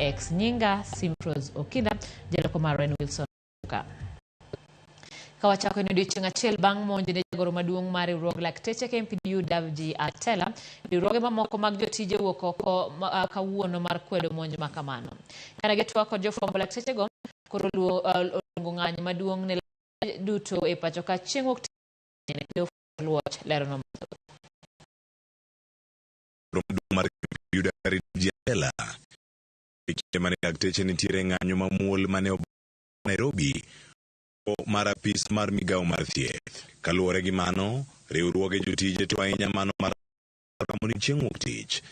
X. Nyinga Simpros Okinda, Jaloko Maren Wilson. Kawachako ni chieng achiel bang' monj ne jagoro maduong' mar Wuok Lakteche KMPDU Davji Atela, riwruoge mamoko mag jotije Wuok oko kawuono mar kwedo monj makamano. Kana gitwa kod jofwambo Lakteche go koro luongo ng'anyo maduong' ne duto e pachoka chieng' Wuok Tich Wuok lero no mar KMPDU Davji Atela. Ikemane Lakteche nitiere ng'anyo mamuol mane Nairobi mar apis mar migao mar thieth. Kaluwore gi mano, riwruoge jotije to ahinya mano mar kamoni chieng' Wuok Tich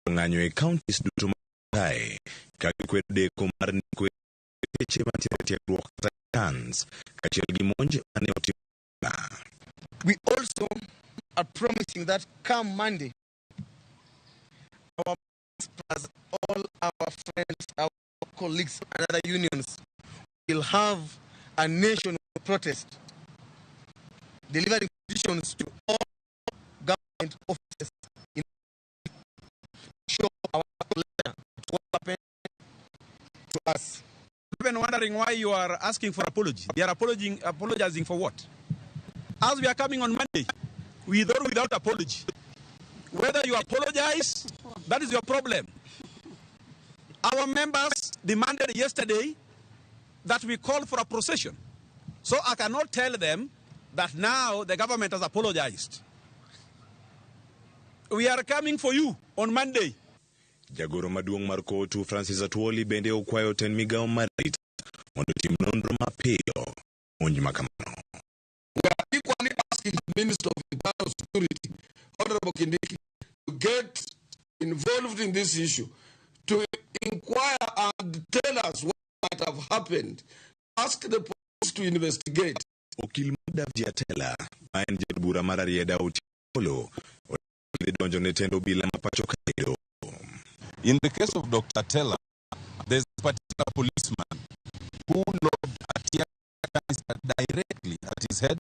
ng'anyo e counties duto kae ka gikwedo deko mar Lakteche mantiere tiegruok kata cans kachiel gi monj mane otimo. We also are promising that come Monday, our plus all our friends, our colleagues and other unions will have a national protest, delivering petitions to all government offices in show our letter to what happened to us. I've been wondering why you are asking for apology. They are apologizing for what? As we are coming on Monday, with or without apology. Whether you apologize, that is your problem. Our members demanded yesterday that we call for a procession. So I cannot tell them that now the government has apologized. We are coming for you on Monday. Jagoro maduong' mar kotu Francis Atwoli bende okwayo ten migao marit mondo tim nonro mapiyo monj makamano. We are equally asking the Minister of Internal Security, Honorable Kindiki, to get involved in this issue, to inquire and tell us what might have happened. Ask the police to investigate. Okil Davji Atela, maen jabura mar Rieda Otiolo, donjo ne tendo bila mapachoka. In the case of Dr. Atela, there's a particular policeman who lobbed a tear gas directly at his head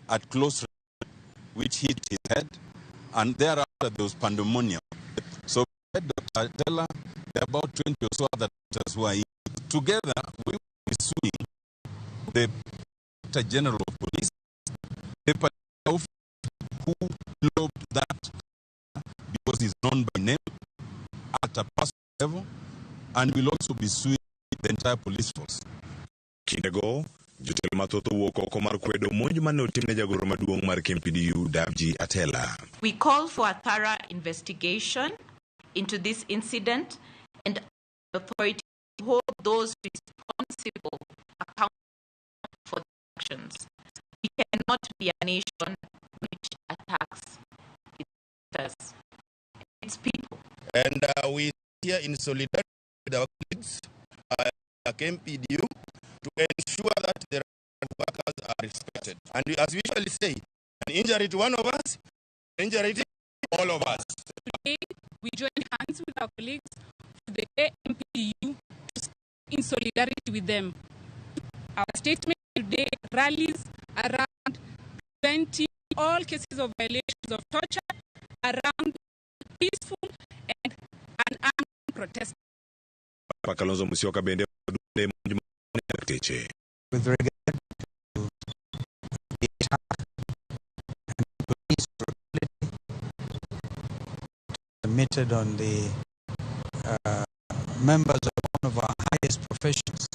at close range, which hit his head, and thereafter there was pandemonium. So Dr. Atela, there are about 20 or so other doctors who are in. Together, we will be suing the Director General of Police, the particular who lobbed that because he's known by name at a personal level, and will also be suing the entire police force. Kindego, jotel mathoth Wuok oko mar kwedo monj mane otimne jagoro maduong' mar KMPDU Davji Atela. We call for a thorough investigation into this incident and authority to hold those responsible accountable for the actions. We cannot be a nation which attacks its people. And we here in solidarity with our colleagues at KMPDU to ensure that the workers are respected. And as we usually say, an injury to one of us, injury to all of us. Today, we join hands with our colleagues to the KMPDU to stand in solidarity with them. Our statement today rallies around preventing all cases of violations of torture, around peaceful and unarmed protest. Pakalonzo Musyoka bende Lakteche. With regard to the attack and police brutality committed on the members of one of our highest professions,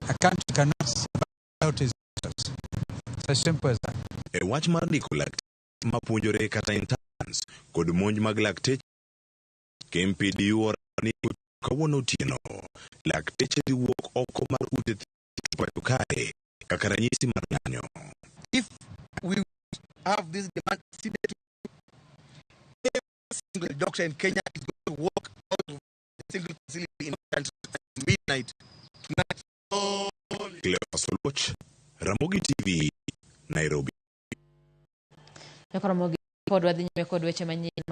a country cannot survive without its doctors. It's as simple as that. E wach mar ndiko lakteche mapuonjore kata interns kod monj mag lakteche KMPDU orani kawuono otieno lakteche dhi wuok oko mar ute thieth kae kaka ranyisi mar ng'anyo. If we have this demand, every single doctor in Kenya is going to walk out of the single facility in the country at midnight tonight. Ramogi TV, Nairobi. Ramogi pod wadhi nyime kod weche manyien.